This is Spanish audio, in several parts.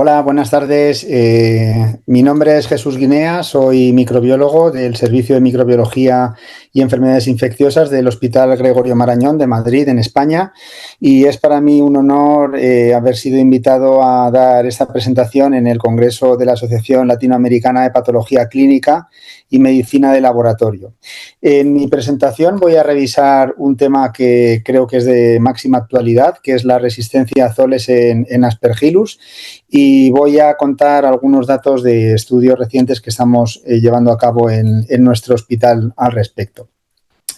Hola, buenas tardes. Mi nombre es Jesús Guinea, soy microbiólogo del Servicio de Microbiología y Enfermedades Infecciosas del Hospital Gregorio Marañón de Madrid, en España, y es para mí un honor haber sido invitado a dar esta presentación en el Congreso de la Asociación Latinoamericana de Patología Clínica y Medicina de Laboratorio. En mi presentación voy a revisar un tema que creo que es de máxima actualidad, que es la resistencia a azoles en Aspergillus, y voy a contar algunos datos de estudios recientes que estamos llevando a cabo en nuestro hospital al respecto.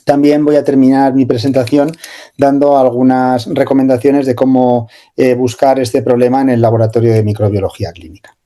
También voy a terminar mi presentación dando algunas recomendaciones de cómo buscar este problema en el laboratorio de microbiología clínica.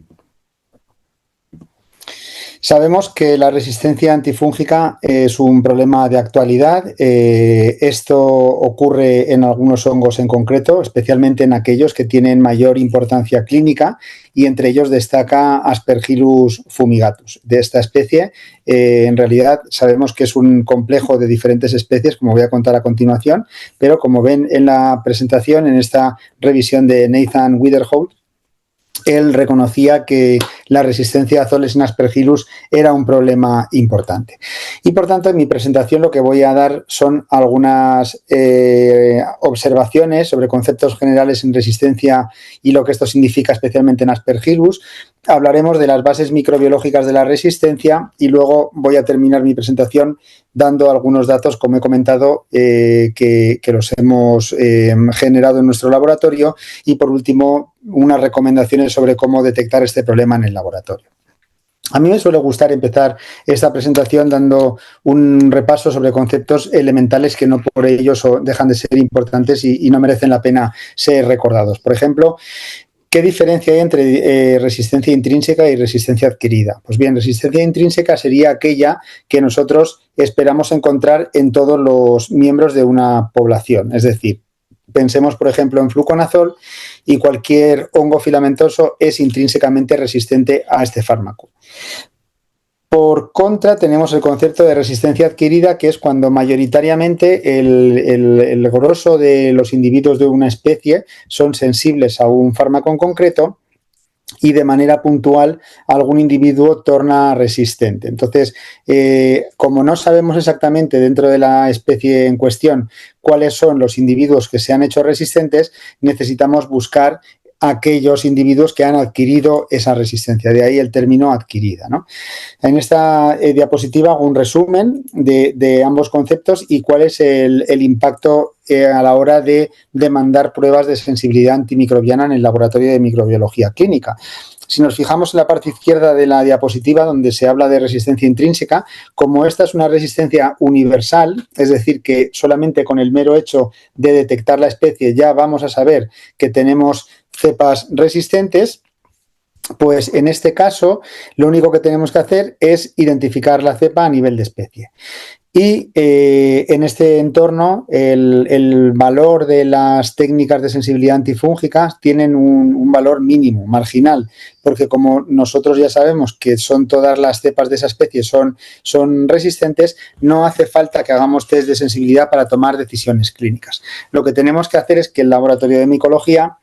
Sabemos que la resistencia antifúngica es un problema de actualidad. Esto ocurre en algunos hongos en concreto, especialmente en aquellos que tienen mayor importancia clínica, y entre ellos destaca Aspergillus fumigatus. De esta especie, en realidad sabemos que es un complejo de diferentes especies, como voy a contar a continuación, pero como ven en la presentación, en esta revisión de Nathan Wiederholt, él reconocía que la resistencia a azoles en Aspergillus era un problema importante. Y por tanto, en mi presentación lo que voy a dar son algunas observaciones sobre conceptos generales en resistencia y lo que esto significa especialmente en Aspergillus. Hablaremos de las bases microbiológicas de la resistencia y luego voy a terminar mi presentación dando algunos datos, como he comentado, que los hemos generado en nuestro laboratorio, y por último unas recomendaciones sobre cómo detectar este problema en el laboratorio. A mí me suele gustar empezar esta presentación dando un repaso sobre conceptos elementales que no por ello dejan de ser importantes y no merecen la pena ser recordados. Por ejemplo, ¿qué diferencia hay entre resistencia intrínseca y resistencia adquirida? Pues bien, resistencia intrínseca sería aquella que nosotros esperamos encontrar en todos los miembros de una población. Es decir, pensemos, por ejemplo, en fluconazol, y cualquier hongo filamentoso es intrínsecamente resistente a este fármaco. Por contra, tenemos el concepto de resistencia adquirida, que es cuando mayoritariamente el grosso de los individuos de una especie son sensibles a un fármaco en concreto y de manera puntual algún individuo torna resistente. Entonces, como no sabemos exactamente dentro de la especie en cuestión cuáles son los individuos que se han hecho resistentes, necesitamos buscar aquellos individuos que han adquirido esa resistencia, de ahí el término adquirida, ¿no? En esta diapositiva hago un resumen de ambos conceptos y cuál es el impacto a la hora de demandar pruebas de sensibilidad antimicrobiana en el laboratorio de microbiología clínica. Si nos fijamos en la parte izquierda de la diapositiva, donde se habla de resistencia intrínseca, como esta es una resistencia universal, es decir, que solamente con el mero hecho de detectar la especie ya vamos a saber que tenemos cepas resistentes, pues en este caso lo único que tenemos que hacer es identificar la cepa a nivel de especie. Y en este entorno el valor de las técnicas de sensibilidad antifúngica tienen un valor mínimo, marginal, porque como nosotros ya sabemos que son todas las cepas de esa especie son resistentes, no hace falta que hagamos test de sensibilidad para tomar decisiones clínicas. Lo que tenemos que hacer es que el laboratorio de micología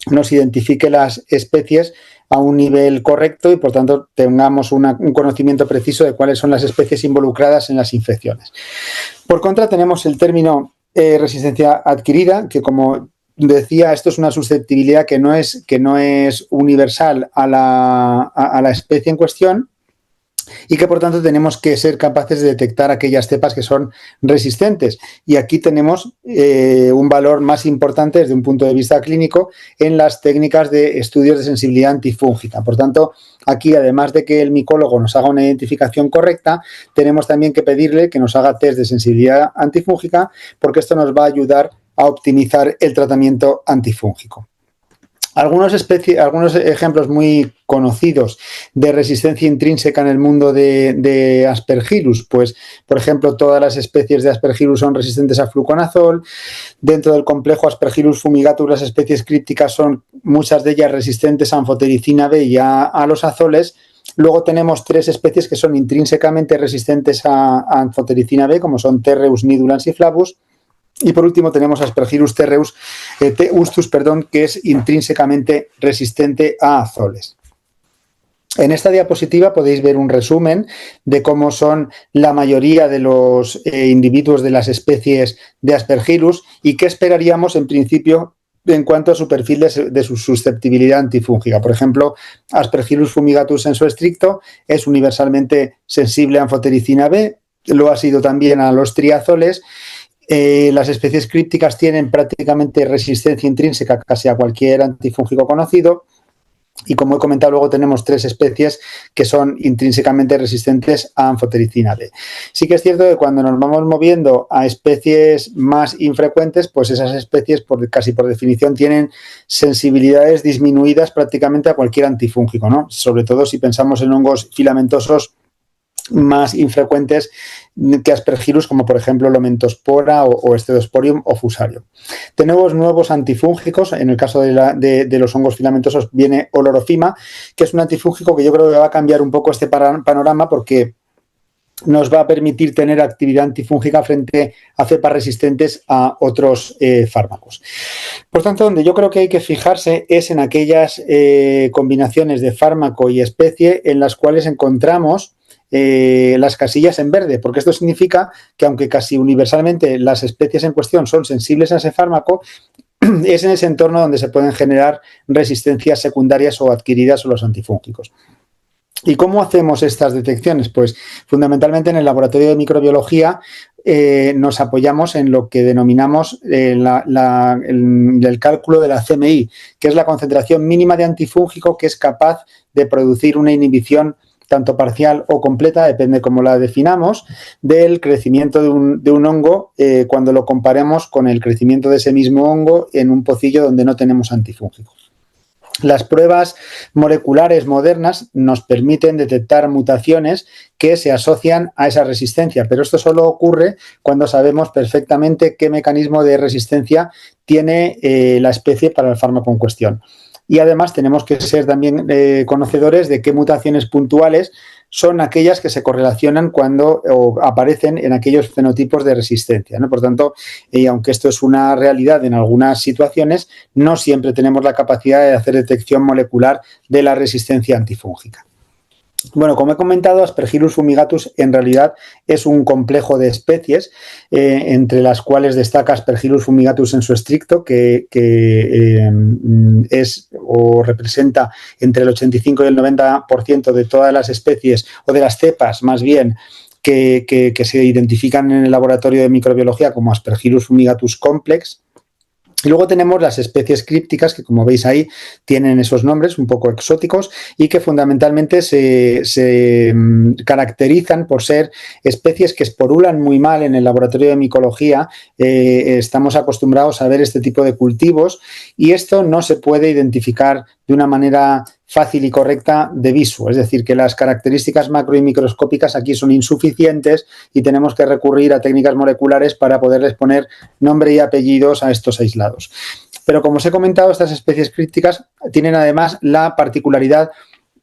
nos identifique las especies a un nivel correcto y, por tanto, tengamos un conocimiento preciso de cuáles son las especies involucradas en las infecciones. Por contra, tenemos el término resistencia adquirida, que, como decía, esto es una susceptibilidad que no es universal a la especie en cuestión, y que por tanto tenemos que ser capaces de detectar aquellas cepas que son resistentes. Y aquí tenemos un valor más importante desde un punto de vista clínico en las técnicas de estudios de sensibilidad antifúngica. Por tanto, aquí, además de que el micólogo nos haga una identificación correcta, tenemos también que pedirle que nos haga test de sensibilidad antifúngica, porque esto nos va a ayudar a optimizar el tratamiento antifúngico. Algunos ejemplos muy conocidos de resistencia intrínseca en el mundo de Aspergillus, pues, por ejemplo, todas las especies de Aspergillus son resistentes a fluconazol. Dentro del complejo Aspergillus fumigatus, las especies crípticas son muchas de ellas resistentes a anfotericina B y a los azoles. Luego tenemos 3 especies que son intrínsecamente resistentes a anfotericina B, como son Terreus, Nidulans y Flavus. Y por último tenemos Aspergillus ustus, que es intrínsecamente resistente a azoles. En esta diapositiva podéis ver un resumen de cómo son la mayoría de los individuos de las especies de Aspergillus y qué esperaríamos en principio en cuanto a su perfil de su susceptibilidad antifúngica. Por ejemplo, Aspergillus fumigatus sensu stricto es universalmente sensible a anfotericina B, lo ha sido también a los triazoles. Las especies crípticas tienen prácticamente resistencia intrínseca casi a cualquier antifúngico conocido. Y como he comentado, luego tenemos 3 especies que son intrínsecamente resistentes a anfotericina B. Sí que es cierto que cuando nos vamos moviendo a especies más infrecuentes, pues esas especies casi por definición tienen sensibilidades disminuidas prácticamente a cualquier antifúngico, ¿no? Sobre todo si pensamos en hongos filamentosos más infrecuentes que Aspergillus, como por ejemplo Lomentospora o Esthedosporium o Fusarium. Tenemos nuevos antifúngicos. En el caso de los hongos filamentosos viene Olorofima, que es un antifúngico que yo creo que va a cambiar un poco este panorama porque nos va a permitir tener actividad antifúngica frente a cepas resistentes a otros fármacos. Por tanto, donde yo creo que hay que fijarse es en aquellas combinaciones de fármaco y especie en las cuales encontramos las casillas en verde, porque esto significa que aunque casi universalmente las especies en cuestión son sensibles a ese fármaco, es en ese entorno donde se pueden generar resistencias secundarias o adquiridas a los antifúngicos. ¿Y cómo hacemos estas detecciones? Pues fundamentalmente en el laboratorio de microbiología nos apoyamos en lo que denominamos el cálculo de la CMI, que es la concentración mínima de antifúngico que es capaz de producir una inhibición tanto parcial o completa, depende cómo la definamos, del crecimiento de un hongo cuando lo comparemos con el crecimiento de ese mismo hongo en un pocillo donde no tenemos antifúngico. Las pruebas moleculares modernas nos permiten detectar mutaciones que se asocian a esa resistencia, pero esto solo ocurre cuando sabemos perfectamente qué mecanismo de resistencia tiene la especie para el fármaco en cuestión. Y además tenemos que ser también conocedores de qué mutaciones puntuales son aquellas que se correlacionan cuando aparecen en aquellos fenotipos de resistencia, ¿no? Por tanto, aunque esto es una realidad en algunas situaciones, no siempre tenemos la capacidad de hacer detección molecular de la resistencia antifúngica. Bueno, como he comentado, Aspergillus fumigatus en realidad es un complejo de especies, entre las cuales destaca Aspergillus fumigatus sensu stricto, que es o representa entre el 85 y el 90% de todas las especies, o de las cepas más bien, que se identifican en el laboratorio de microbiología como Aspergillus fumigatus complex. Y luego tenemos las especies crípticas que, como veis ahí, tienen esos nombres un poco exóticos y que fundamentalmente se caracterizan por ser especies que esporulan muy mal en el laboratorio de micología. Estamos acostumbrados a ver este tipo de cultivos y esto no se puede identificar de una manera fácil y correcta de visu, es decir, que las características macro y microscópicas aquí son insuficientes y tenemos que recurrir a técnicas moleculares para poderles poner nombre y apellidos a estos aislados. Pero como os he comentado, estas especies crípticas tienen además la particularidad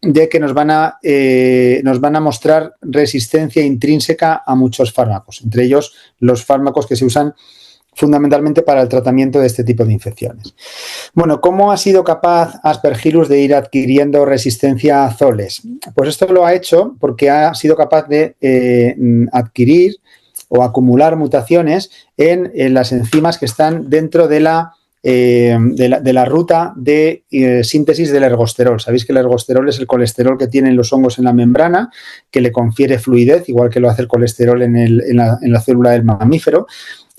de que nos van a mostrar resistencia intrínseca a muchos fármacos, entre ellos los fármacos que se usan fundamentalmente para el tratamiento de este tipo de infecciones. Bueno, ¿cómo ha sido capaz Aspergillus de ir adquiriendo resistencia a azoles? Pues esto lo ha hecho porque ha sido capaz de adquirir o acumular mutaciones en las enzimas que están dentro de la ruta de síntesis del ergosterol. Sabéis que el ergosterol es el colesterol que tienen los hongos en la membrana, que le confiere fluidez, igual que lo hace el colesterol en la célula del mamífero.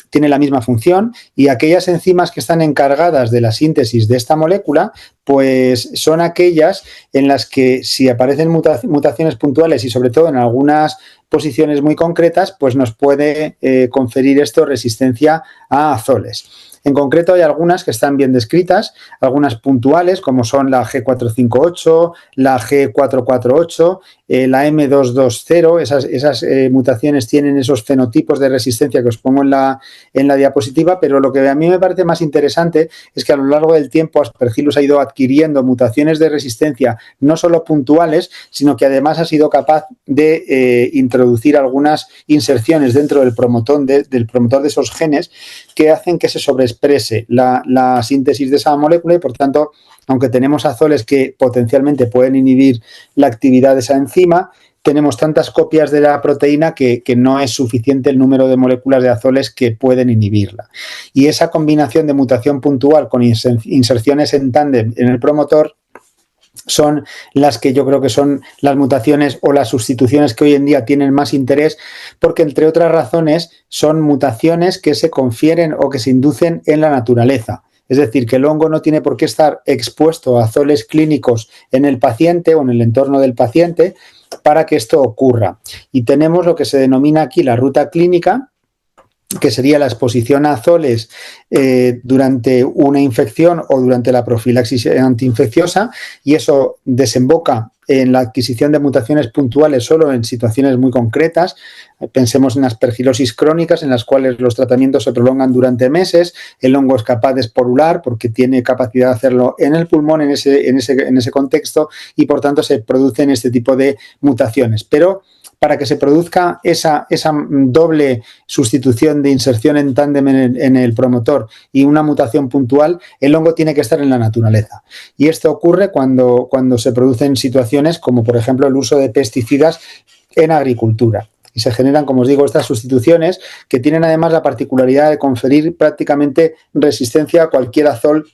Tiene la misma función y aquellas enzimas que están encargadas de la síntesis de esta molécula, pues son aquellas en las que si aparecen mutaciones puntuales y sobre todo en algunas posiciones muy concretas, pues nos puede conferir esto resistencia a azoles. En concreto hay algunas que están bien descritas, algunas puntuales como son la G458, la G448, la M220, esas mutaciones tienen esos fenotipos de resistencia que os pongo en la diapositiva, pero lo que a mí me parece más interesante es que a lo largo del tiempo Aspergillus ha ido adquiriendo mutaciones de resistencia no solo puntuales, sino que además ha sido capaz de introducir algunas inserciones dentro del promotor de esos genes que hacen que se sobreexprese la síntesis de esa molécula y, por tanto, aunque tenemos azoles que potencialmente pueden inhibir la actividad de esa enzima, tenemos tantas copias de la proteína que no es suficiente el número de moléculas de azoles que pueden inhibirla. Y esa combinación de mutación puntual con inserciones en tándem en el promotor son las que yo creo que son las mutaciones o las sustituciones que hoy en día tienen más interés, porque entre otras razones son mutaciones que se confieren o que se inducen en la naturaleza. Es decir, que el hongo no tiene por qué estar expuesto a azoles clínicos en el paciente o en el entorno del paciente para que esto ocurra. Y tenemos lo que se denomina aquí la ruta clínica, que sería la exposición a azoles durante una infección o durante la profilaxis antiinfecciosa, y eso desemboca en la adquisición de mutaciones puntuales solo en situaciones muy concretas. Pensemos en aspergilosis crónicas, en las cuales los tratamientos se prolongan durante meses, el hongo es capaz de esporular porque tiene capacidad de hacerlo en el pulmón en ese contexto, y por tanto se producen este tipo de mutaciones. Pero para que se produzca esa doble sustitución de inserción en tándem en el promotor y una mutación puntual, el hongo tiene que estar en la naturaleza. Y esto ocurre cuando se producen situaciones como, por ejemplo, el uso de pesticidas en agricultura. Y se generan, como os digo, estas sustituciones que tienen además la particularidad de conferir prácticamente resistencia a cualquier azol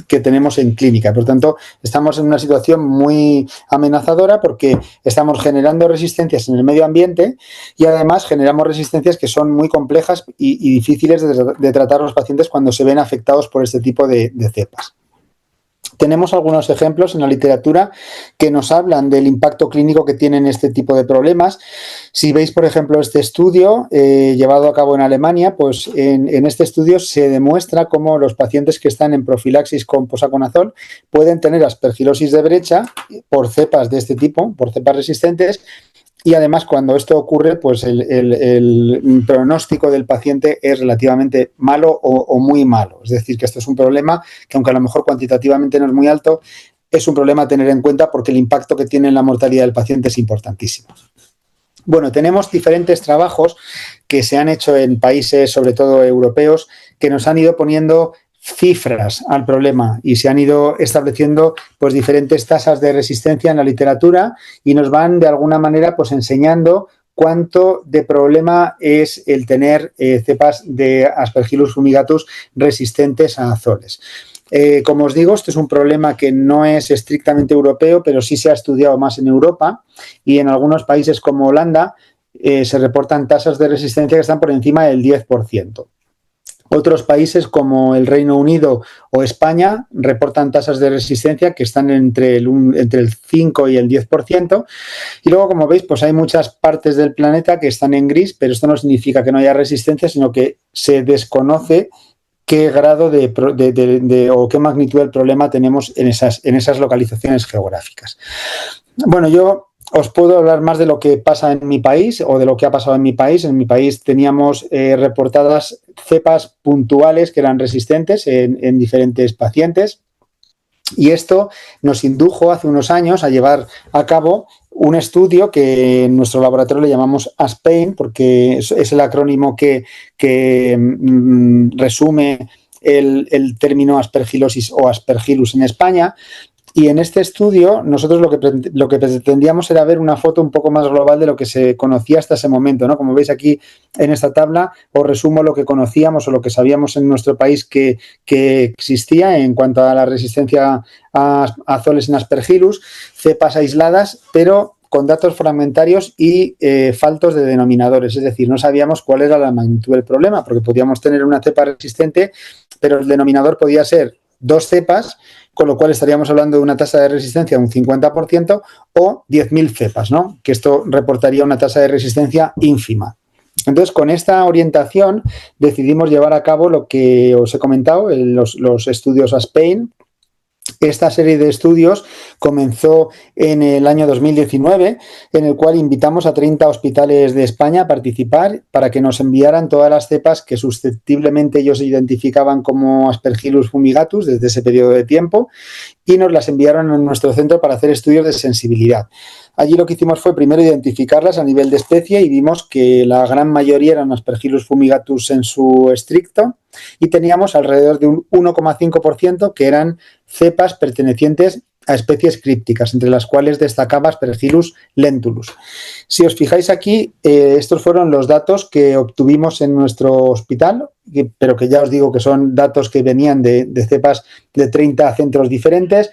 que tenemos en clínica. Por tanto, estamos en una situación muy amenazadora porque estamos generando resistencias en el medio ambiente y además generamos resistencias que son muy complejas y difíciles de tratar a los pacientes cuando se ven afectados por este tipo de cepas. Tenemos algunos ejemplos en la literatura que nos hablan del impacto clínico que tienen este tipo de problemas. Si veis, por ejemplo, este estudio llevado a cabo en Alemania, pues en este estudio se demuestra cómo los pacientes que están en profilaxis con posaconazol pueden tener aspergilosis de brecha por cepas de este tipo, por cepas resistentes. Y además, cuando esto ocurre, pues el pronóstico del paciente es relativamente malo o muy malo. Es decir, que esto es un problema que, aunque a lo mejor cuantitativamente no es muy alto, es un problema a tener en cuenta porque el impacto que tiene en la mortalidad del paciente es importantísimo. Bueno, tenemos diferentes trabajos que se han hecho en países, sobre todo europeos, que nos han ido poniendo cifras al problema y se han ido estableciendo pues diferentes tasas de resistencia en la literatura y nos van de alguna manera pues enseñando cuánto de problema es el tener cepas de Aspergillus fumigatus resistentes a azoles. Como os digo, esto es un problema que no es estrictamente europeo, pero sí se ha estudiado más en Europa y en algunos países como Holanda se reportan tasas de resistencia que están por encima del 10%. Otros países como el Reino Unido o España reportan tasas de resistencia que están entre el 5 y el 10%. Y luego, como veis, pues hay muchas partes del planeta que están en gris, pero esto no significa que no haya resistencia, sino que se desconoce qué grado o qué magnitud del problema tenemos en esas localizaciones geográficas. Bueno, yo os puedo hablar más de lo que pasa en mi país o de lo que ha pasado en mi país. En mi país teníamos reportadas cepas puntuales que eran resistentes en diferentes pacientes y esto nos indujo hace unos años a llevar a cabo un estudio que en nuestro laboratorio le llamamos ASPAIN porque es el acrónimo que resume el término aspergilosis o aspergillus en España. Y en este estudio nosotros lo que pretendíamos era ver una foto un poco más global de lo que se conocía hasta ese momento, ¿no? Como veis aquí en esta tabla os resumo lo que conocíamos o lo que sabíamos en nuestro país que existía en cuanto a la resistencia a azoles en Aspergillus, cepas aisladas, pero con datos fragmentarios y faltos de denominadores, es decir, no sabíamos cuál era la magnitud del problema, porque podíamos tener una cepa resistente, pero el denominador podía ser 2 cepas, con lo cual estaríamos hablando de una tasa de resistencia de un 50% o 10.000 cepas, ¿no? Que esto reportaría una tasa de resistencia ínfima. Entonces, con esta orientación decidimos llevar a cabo lo que os he comentado, los estudios ASPAIN, Esta serie de estudios comenzó en el año 2019, en el cual invitamos a 30 hospitales de España a participar para que nos enviaran todas las cepas que susceptiblemente ellos identificaban como Aspergillus fumigatus desde ese periodo de tiempo, y nos las enviaron a nuestro centro para hacer estudios de sensibilidad. Allí lo que hicimos fue primero identificarlas a nivel de especie y vimos que la gran mayoría eran Aspergillus fumigatus sensu stricto, y teníamos alrededor de un 1,5% que eran cepas pertenecientes a especies crípticas, entre las cuales destacaba Aspergillus lentulus. Si os fijáis aquí, estos fueron los datos que obtuvimos en nuestro hospital, pero que ya os digo que son datos que venían de cepas de 30 centros diferentes.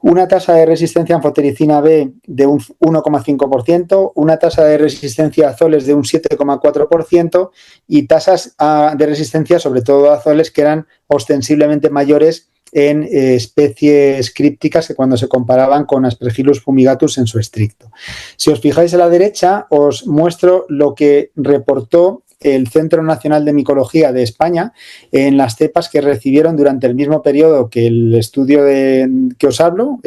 Una tasa de resistencia a anfotericina B de un 1,5%, una tasa de resistencia a azoles de un 7,4% y tasas de resistencia sobre todo a azoles que eran ostensiblemente mayores en especies crípticas que cuando se comparaban con Aspergillus fumigatus sensu stricto. Si os fijáis a la derecha, os muestro lo que reportó el Centro Nacional de Micología de España en las cepas que recibieron durante el mismo periodo que el estudio que os hablo.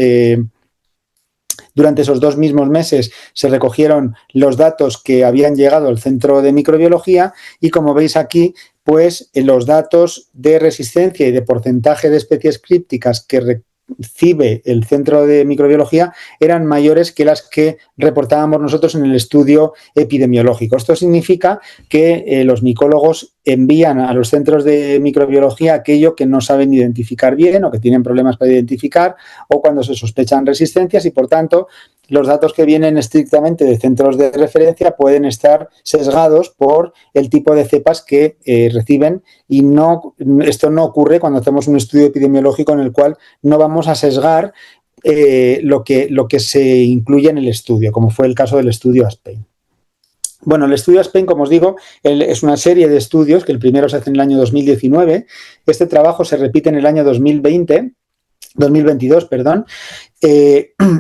Durante esos 2 mismos meses se recogieron los datos que habían llegado al Centro de Microbiología y, como veis aquí, pues los datos de resistencia y de porcentaje de especies crípticas que recibe el Centro de Microbiología eran mayores que las que reportábamos nosotros en el estudio epidemiológico. Esto significa que los micólogos envían a los centros de microbiología aquello que no saben identificar bien o que tienen problemas para identificar, o cuando se sospechan resistencias, y por tanto los datos que vienen estrictamente de centros de referencia pueden estar sesgados por el tipo de cepas que reciben, y esto no ocurre cuando hacemos un estudio epidemiológico en el cual no vamos a sesgar lo que se incluye en el estudio, como fue el caso del estudio ASPEN. Bueno, el estudio ASPEN, como os digo, es una serie de estudios que el primero se hace en el año 2019. Este trabajo se repite en el año 2022.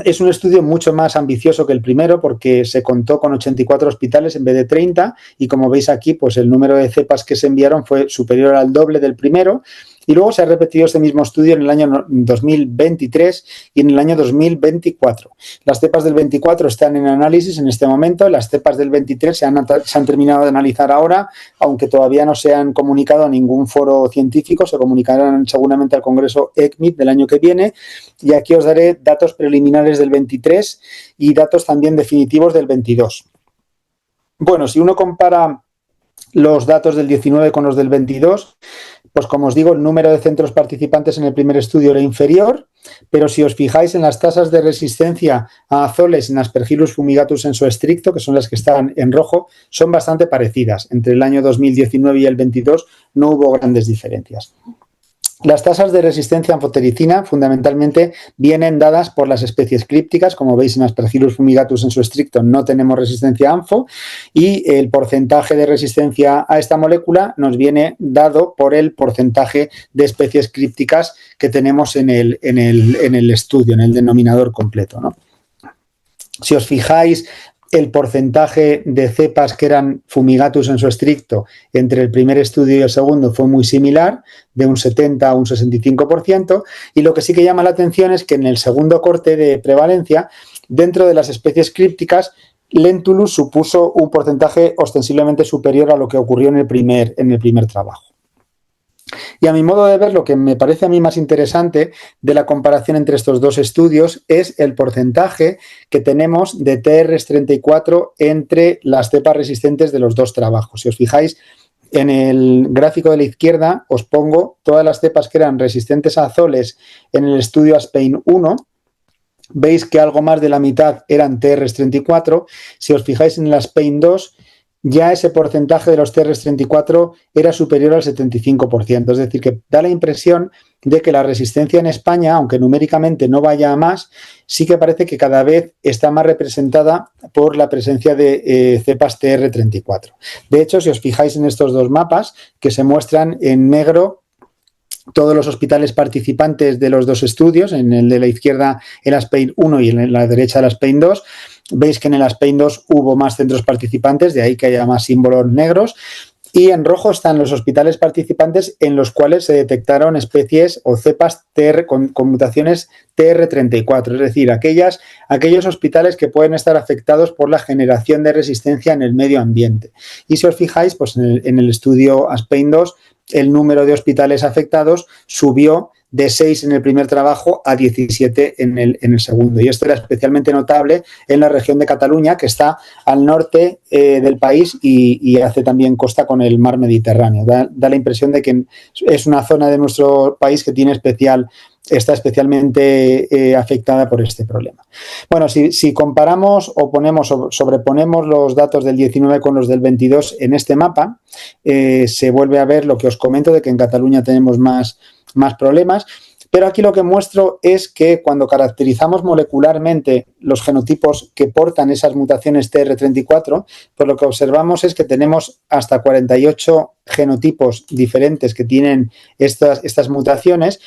Es un estudio mucho más ambicioso que el primero porque se contó con 84 hospitales en vez de 30, y como veis aquí, pues el número de cepas que se enviaron fue superior al doble del primero. Y luego se ha repetido este mismo estudio en el año 2023 y en el año 2024. Las cepas del 24 están en análisis en este momento, las cepas del 23 se han terminado de analizar ahora, aunque todavía no se han comunicado a ningún foro científico, se comunicarán seguramente al Congreso ECCMID del año que viene, y aquí os daré datos preliminares del 23 y datos también definitivos del 22. Bueno, si uno compara los datos del 19 con los del 22, pues como os digo, el número de centros participantes en el primer estudio era inferior, pero si os fijáis en las tasas de resistencia a azoles en Aspergillus fumigatus sensu stricto, que son las que están en rojo, son bastante parecidas. Entre el año 2019 y el 22 no hubo grandes diferencias. Las tasas de resistencia a anfotericina fundamentalmente vienen dadas por las especies crípticas. Como veis, en Aspergillus fumigatus sensu stricto no tenemos resistencia a anfo, y el porcentaje de resistencia a esta molécula nos viene dado por el porcentaje de especies crípticas que tenemos en el estudio, en el denominador completo, ¿no? Si os fijáis, el porcentaje de cepas que eran fumigatus sensu stricto entre el primer estudio y el segundo fue muy similar, de un 70 a un 65%, y lo que sí que llama la atención es que en el segundo corte de prevalencia, dentro de las especies crípticas, Lentulus supuso un porcentaje ostensiblemente superior a lo que ocurrió en el primer trabajo. Y a mi modo de ver, lo que me parece a mí más interesante de la comparación entre estos dos estudios es el porcentaje que tenemos de TR34 entre las cepas resistentes de los dos trabajos. Si os fijáis, en el gráfico de la izquierda os pongo todas las cepas que eran resistentes a azoles en el estudio ASPEN 1. Veis que algo más de la mitad eran TR34. Si os fijáis en el ASPEN 2, ya ese porcentaje de los TR34 era superior al 75%. Es decir, que da la impresión de que la resistencia en España, aunque numéricamente no vaya a más, sí que parece que cada vez está más representada por la presencia de cepas TR34. De hecho, si os fijáis en estos dos mapas, que se muestran en negro todos los hospitales participantes de los dos estudios, en el de la izquierda el ASPEN 1 y en la derecha el ASPEN 2, veis que en el ASPEN 2 hubo más centros participantes, de ahí que haya más símbolos negros, Y en rojo están los hospitales participantes en los cuales se detectaron especies o cepas con mutaciones TR34, es decir, aquellos hospitales que pueden estar afectados por la generación de resistencia en el medio ambiente. Y si os fijáis, pues en el estudio ASPEIN-2, el número de hospitales afectados subió de 6 en el primer trabajo a 17 en el segundo. Y esto era especialmente notable en la región de Cataluña, que está al norte del país y hace también costa con el mar Mediterráneo. Da la impresión de que es una zona de nuestro país que está especialmente afectada por este problema. Bueno, si comparamos o sobreponemos los datos del 19 con los del 22 en este mapa, se vuelve a ver lo que os comento de que en Cataluña tenemos más problemas, pero aquí lo que muestro es que cuando caracterizamos molecularmente los genotipos que portan esas mutaciones TR34, pues lo que observamos es que tenemos hasta 48 genotipos diferentes que tienen estas mutaciones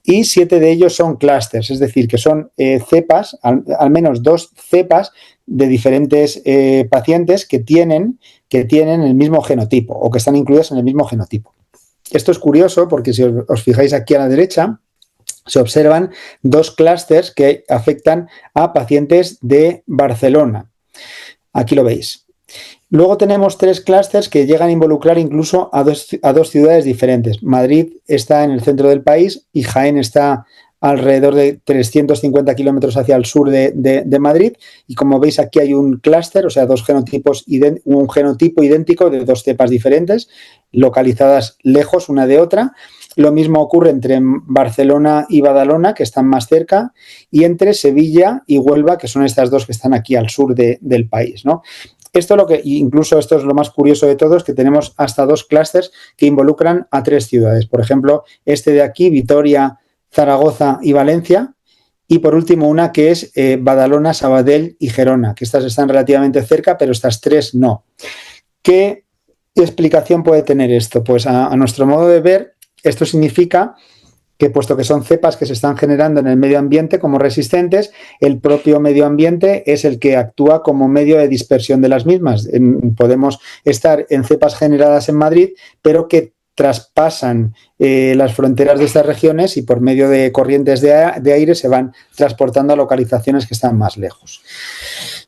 y 7 de ellos son clústeres, es decir, que son cepas, al menos 2 cepas de diferentes pacientes que tienen el mismo genotipo o que están incluidas en el mismo genotipo. Esto es curioso porque si os fijáis aquí a la derecha, se observan 2 clústeres que afectan a pacientes de Barcelona. Aquí lo veis. Luego tenemos 3 clústeres que llegan a involucrar incluso a dos ciudades diferentes. Madrid está en el centro del país y Jaén está alrededor de 350 kilómetros hacia el sur de Madrid. Y como veis aquí hay un clúster, o sea, un genotipo idéntico de 2 cepas diferentes, localizadas lejos una de otra. Lo mismo ocurre entre Barcelona y Badalona, que están más cerca, y entre Sevilla y Huelva, que son estas 2 que están aquí al sur del país, ¿no? Incluso esto es lo más curioso de todo, es que tenemos hasta 2 clústeres que involucran a 3 ciudades. Por ejemplo, este de aquí, Vitoria, Zaragoza y Valencia. Y por último una que es Badalona, Sabadell y Gerona, que estas están relativamente cerca, pero estas 3 no. ¿Qué explicación puede tener esto? Pues a nuestro modo de ver, esto significa que puesto que son cepas que se están generando en el medio ambiente como resistentes, el propio medio ambiente es el que actúa como medio de dispersión de las mismas. Podemos estar en cepas generadas en Madrid, pero que traspasan las fronteras de estas regiones y por medio de corrientes de aire se van transportando a localizaciones que están más lejos.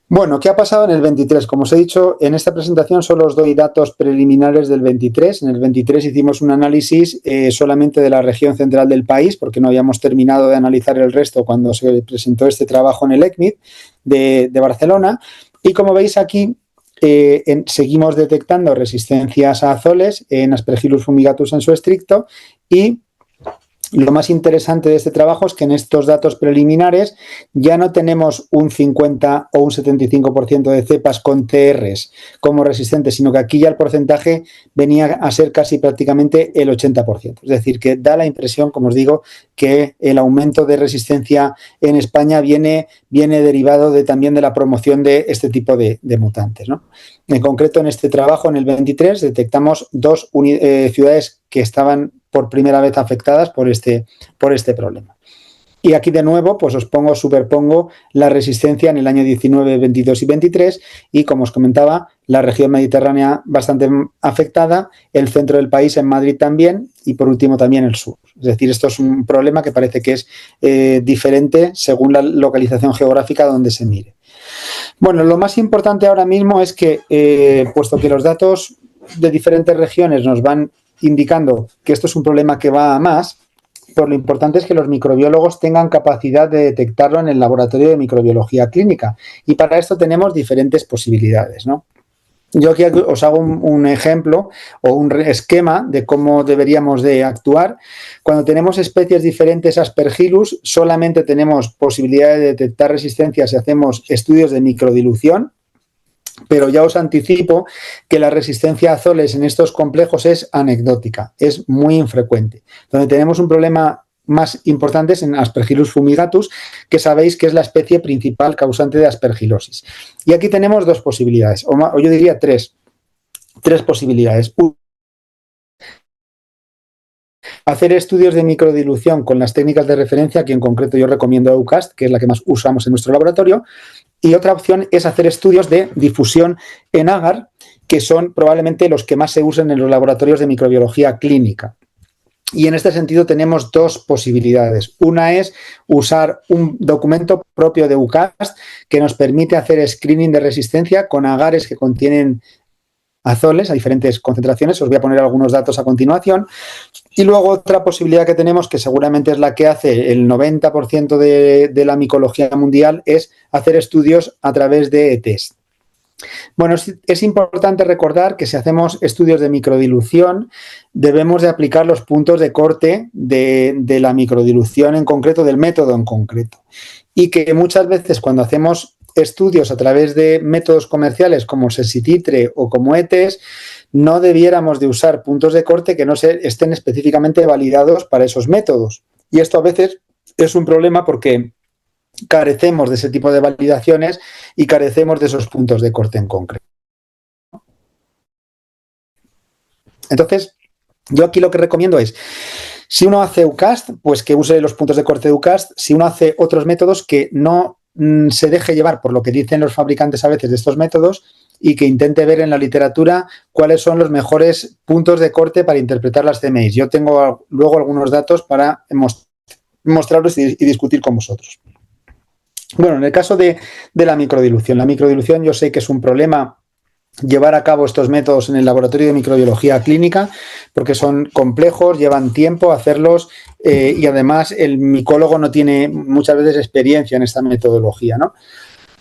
Bueno, ¿qué ha pasado en el 23? Como os he dicho, en esta presentación solo os doy datos preliminares del 23. En el 23 hicimos un análisis solamente de la región central del país, porque no habíamos terminado de analizar el resto cuando se presentó este trabajo en el ECMID de Barcelona. Y como veis aquí, seguimos detectando resistencias a azoles en Aspergillus fumigatus sensu stricto y lo más interesante de este trabajo es que en estos datos preliminares ya no tenemos un 50 o un 75% de cepas con TRs como resistentes, sino que aquí ya el porcentaje venía a ser casi prácticamente el 80%. Es decir, que da la impresión, como os digo, que el aumento de resistencia en España viene derivado también de la promoción de este tipo de mutantes, ¿no? En concreto, en este trabajo, en el 23, detectamos 2 ciudades que estaban por primera vez afectadas por este problema. Y aquí de nuevo pues superpongo la resistencia en el año 19, 22 y 23 y como os comentaba, la región mediterránea bastante afectada, el centro del país en Madrid también y por último también el sur. Es decir, esto es un problema que parece que es diferente según la localización geográfica donde se mire. Bueno, lo más importante ahora mismo es que, puesto que los datos de diferentes regiones nos van indicando que esto es un problema que va a más, pues lo importante es que los microbiólogos tengan capacidad de detectarlo en el laboratorio de microbiología clínica. Y para esto tenemos diferentes posibilidades, ¿no? Yo aquí os hago un ejemplo o un esquema de cómo deberíamos de actuar. Cuando tenemos especies diferentes Aspergillus, solamente tenemos posibilidad de detectar resistencia si hacemos estudios de microdilución, pero ya os anticipo que la resistencia a azoles en estos complejos es anecdótica, es muy infrecuente. Donde tenemos un problema más importante es en Aspergillus fumigatus, que sabéis que es la especie principal causante de aspergilosis. Y aquí tenemos 2 posibilidades, o yo diría 3 posibilidades. Hacer estudios de microdilución con las técnicas de referencia, que en concreto yo recomiendo EUCAST, que es la que más usamos en nuestro laboratorio. Y otra opción es hacer estudios de difusión en agar, que son probablemente los que más se usan en los laboratorios de microbiología clínica. Y en este sentido tenemos dos posibilidades. Una es usar un documento propio de EUCAST que nos permite hacer screening de resistencia con agares que contienen azoles a diferentes concentraciones. Os voy a poner algunos datos a continuación. Y luego otra posibilidad que tenemos, que seguramente es la que hace el 90% de la micología mundial, es hacer estudios a través de ETs. Bueno, es importante recordar que si hacemos estudios de microdilución, debemos de aplicar los puntos de corte de la microdilución en concreto, del método en concreto. Y que muchas veces cuando hacemos estudios a través de métodos comerciales como Sensititre o como ETS, no debiéramos de usar puntos de corte que no estén específicamente validados para esos métodos. Y esto a veces es un problema porque carecemos de ese tipo de validaciones y carecemos de esos puntos de corte en concreto. Entonces, yo aquí lo que recomiendo es, si uno hace EUCAST, pues que use los puntos de corte de EUCAST. Si uno hace otros métodos, que no se deje llevar por lo que dicen los fabricantes a veces de estos métodos y que intente ver en la literatura cuáles son los mejores puntos de corte para interpretar las CMIs. Yo tengo luego algunos datos para mostrarlos y discutir con vosotros. Bueno, en el caso de la microdilución yo sé que es un problema llevar a cabo estos métodos en el laboratorio de microbiología clínica porque son complejos, llevan tiempo hacerlos y además el micólogo no tiene muchas veces experiencia en esta metodología, ¿no?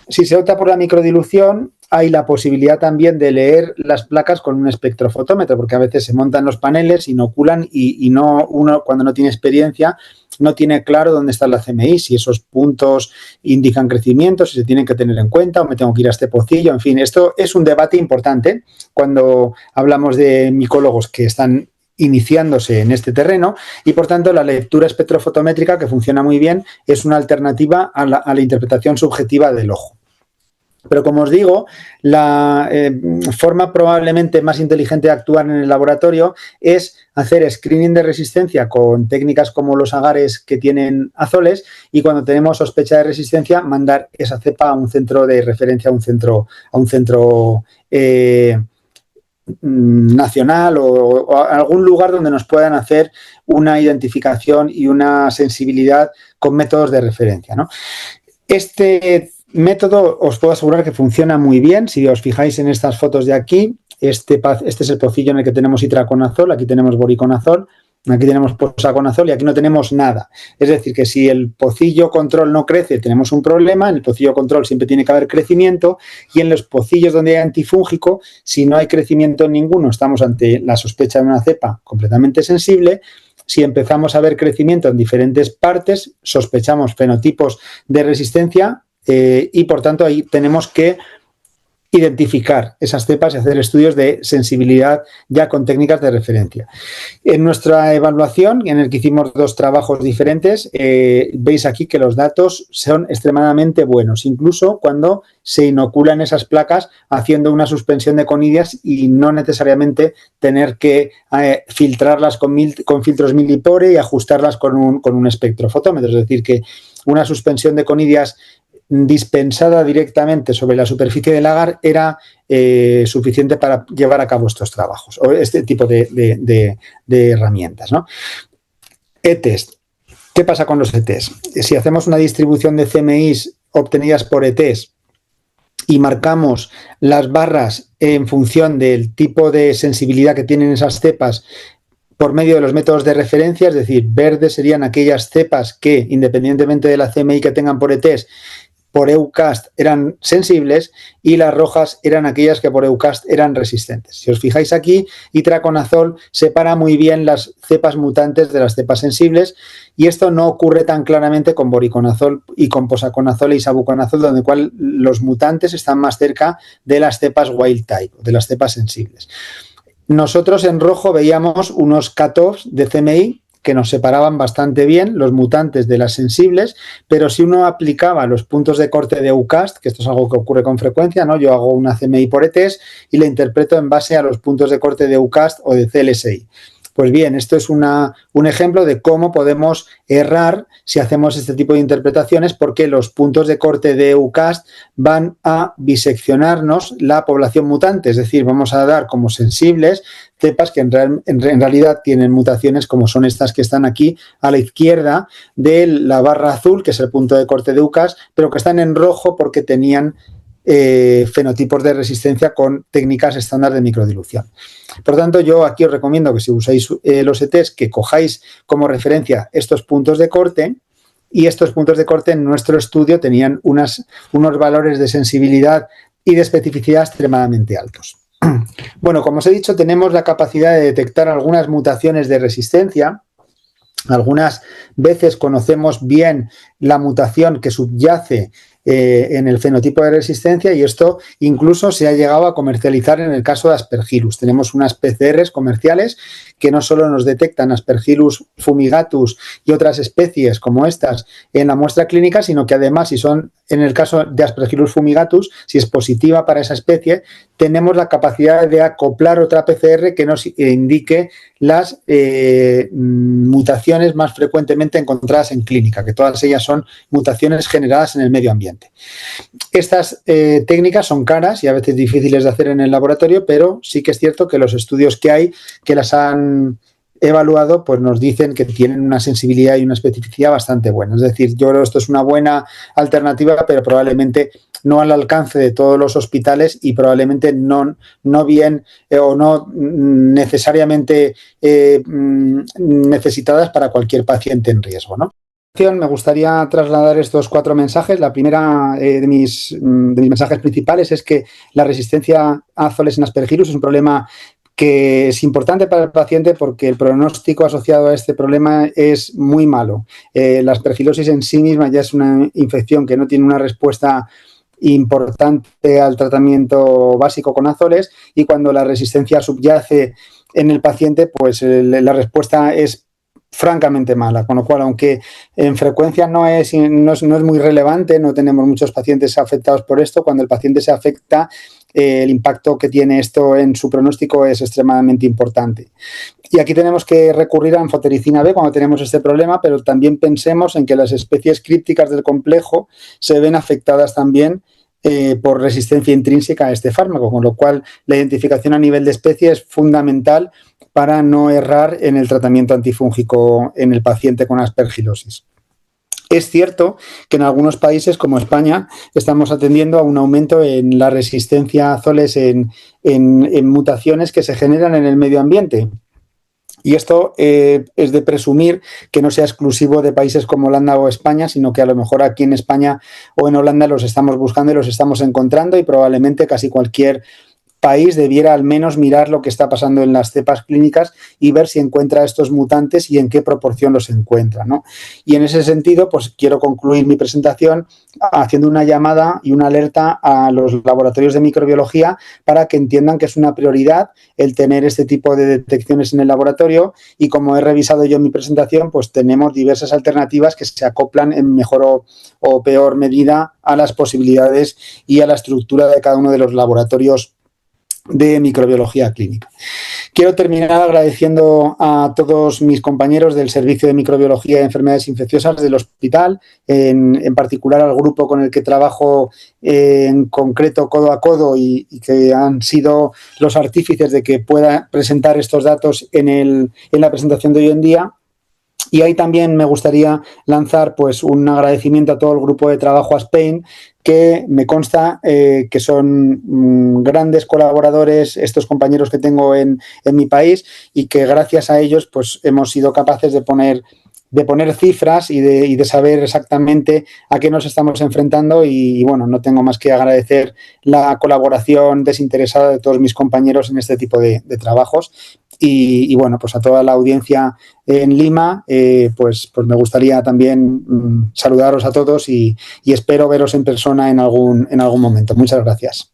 Si se opta por la microdilución, hay la posibilidad también de leer las placas con un espectrofotómetro, porque a veces se montan los paneles, inoculan y no, uno cuando no tiene experiencia no tiene claro dónde está la CMI, si esos puntos indican crecimiento, si se tienen que tener en cuenta o me tengo que ir a este pocillo. En fin, esto es un debate importante cuando hablamos de micólogos que están iniciándose en este terreno y, por tanto, la lectura espectrofotométrica, que funciona muy bien, es una alternativa a la interpretación subjetiva del ojo. Pero, como os digo, la forma probablemente más inteligente de actuar en el laboratorio es hacer screening de resistencia con técnicas como los agares que tienen azoles y cuando tenemos sospecha de resistencia mandar esa cepa a un centro de referencia, a un centro nacional o a algún lugar donde nos puedan hacer una identificación y una sensibilidad con métodos de referencia, ¿no? Este método os puedo asegurar que funciona muy bien. Si os fijáis en estas fotos de aquí, este es el pocillo en el que tenemos itraconazol, aquí tenemos boriconazol, aquí tenemos posaconazol y aquí no tenemos nada. Es decir, que si el pocillo control no crece, tenemos un problema. En el pocillo control siempre tiene que haber crecimiento y en los pocillos donde hay antifúngico, si no hay crecimiento ninguno, estamos ante la sospecha de una cepa completamente sensible. Si empezamos a ver crecimiento en diferentes partes, sospechamos fenotipos de resistencia y, por tanto, ahí tenemos que identificar esas cepas y hacer estudios de sensibilidad ya con técnicas de referencia. En nuestra evaluación, en el que hicimos dos trabajos diferentes, veis aquí que los datos son extremadamente buenos, incluso cuando se inoculan esas placas haciendo una suspensión de conidias y no necesariamente tener que filtrarlas con filtros millipore y ajustarlas con un espectrofotómetro. Es decir, que una suspensión de conidias dispensada directamente sobre la superficie del agar era suficiente para llevar a cabo estos trabajos o este tipo de herramientas, ¿no? ETS. ¿Qué pasa con los ETS? Si hacemos una distribución de CMIs obtenidas por ETS y marcamos las barras en función del tipo de sensibilidad que tienen esas cepas por medio de los métodos de referencia, es decir, verdes serían aquellas cepas que, independientemente de la CMI que tengan por ETS, por EUCAST eran sensibles y las rojas eran aquellas que por EUCAST eran resistentes. Si os fijáis aquí, itraconazol separa muy bien las cepas mutantes de las cepas sensibles y esto no ocurre tan claramente con boriconazol y con posaconazol e isavuconazol, donde cual los mutantes están más cerca de las cepas wild type, de las cepas sensibles. Nosotros en rojo veíamos unos cutoffs de CMI que nos separaban bastante bien los mutantes de las sensibles, pero si uno aplicaba los puntos de corte de EUCAST, que esto es algo que ocurre con frecuencia, ¿no? Yo hago una CMI por ETS y la interpreto en base a los puntos de corte de EUCAST o de CLSI. Pues bien, esto es un ejemplo de cómo podemos errar si hacemos este tipo de interpretaciones, porque los puntos de corte de EUCAST van a biseccionarnos la población mutante, es decir, vamos a dar como sensibles cepas que en realidad tienen mutaciones como son estas que están aquí a la izquierda de la barra azul, que es el punto de corte de EUCAST, pero que están en rojo porque tenían fenotipos de resistencia con técnicas estándar de microdilución. Por tanto, yo aquí os recomiendo que si usáis los ETs, que cojáis como referencia estos puntos de corte, y estos puntos de corte en nuestro estudio tenían unos valores de sensibilidad y de especificidad extremadamente altos. Bueno, como os he dicho, tenemos la capacidad de detectar algunas mutaciones de resistencia. Algunas veces conocemos bien la mutación que subyace en el fenotipo de resistencia, y esto incluso se ha llegado a comercializar en el caso de Aspergillus. Tenemos unas PCRs comerciales que no solo nos detectan Aspergillus fumigatus y otras especies como estas en la muestra clínica, sino que además, si son en el caso de Aspergillus fumigatus, si es positiva para esa especie, tenemos la capacidad de acoplar otra PCR que nos indique las mutaciones más frecuentemente encontradas en clínica, que todas ellas son mutaciones generadas en el medio ambiente. Estas técnicas son caras y a veces difíciles de hacer en el laboratorio, pero sí que es cierto que los estudios que hay que las han evaluado, pues nos dicen que tienen una sensibilidad y una especificidad bastante buena. Es decir, yo creo que esto es una buena alternativa, pero probablemente no al alcance de todos los hospitales y probablemente no bien o no necesariamente necesitadas para cualquier paciente en riesgo, ¿no? Me gustaría trasladar estos 4 mensajes. La primera de mis mensajes principales es que la resistencia a azoles en Aspergillus es un problema que es importante para el paciente porque el pronóstico asociado a este problema es muy malo. La aspergilosis en sí misma ya es una infección que no tiene una respuesta importante al tratamiento básico con azoles, y cuando la resistencia subyace en el paciente, pues la respuesta es francamente mala, con lo cual, aunque en frecuencia no es muy relevante, no tenemos muchos pacientes afectados por esto, cuando el paciente se afecta, el impacto que tiene esto en su pronóstico es extremadamente importante. Y aquí tenemos que recurrir a anfotericina B cuando tenemos este problema, pero también pensemos en que las especies crípticas del complejo se ven afectadas también por resistencia intrínseca a este fármaco, con lo cual la identificación a nivel de especie es fundamental para no errar en el tratamiento antifúngico en el paciente con aspergilosis. Es cierto que en algunos países como España estamos atendiendo a un aumento en la resistencia a azoles en mutaciones que se generan en el medio ambiente. Y esto es de presumir que no sea exclusivo de países como Holanda o España, sino que a lo mejor aquí en España o en Holanda los estamos buscando y los estamos encontrando, y probablemente casi cualquier país debiera al menos mirar lo que está pasando en las cepas clínicas y ver si encuentra estos mutantes y en qué proporción los encuentra, ¿no? Y en ese sentido, pues quiero concluir mi presentación haciendo una llamada y una alerta a los laboratorios de microbiología para que entiendan que es una prioridad el tener este tipo de detecciones en el laboratorio, y como he revisado yo en mi presentación, pues tenemos diversas alternativas que se acoplan en mejor o peor medida a las posibilidades y a la estructura de cada uno de los laboratorios de microbiología clínica. Quiero terminar agradeciendo a todos mis compañeros del Servicio de Microbiología y Enfermedades Infecciosas del hospital, en particular al grupo con el que trabajo en concreto codo a codo y que han sido los artífices de que pueda presentar estos datos en la presentación de hoy en día. Y ahí también me gustaría lanzar pues un agradecimiento a todo el grupo de trabajo ASPEIN, que me consta que son grandes colaboradores estos compañeros que tengo en mi país, y que gracias a ellos pues hemos sido capaces de poner cifras y de saber exactamente a qué nos estamos enfrentando, y bueno, no tengo más que agradecer la colaboración desinteresada de todos mis compañeros en este tipo de trabajos. Y bueno, pues a toda la audiencia en Lima, pues me gustaría también saludaros a todos y espero veros en persona en algún momento. Muchas gracias.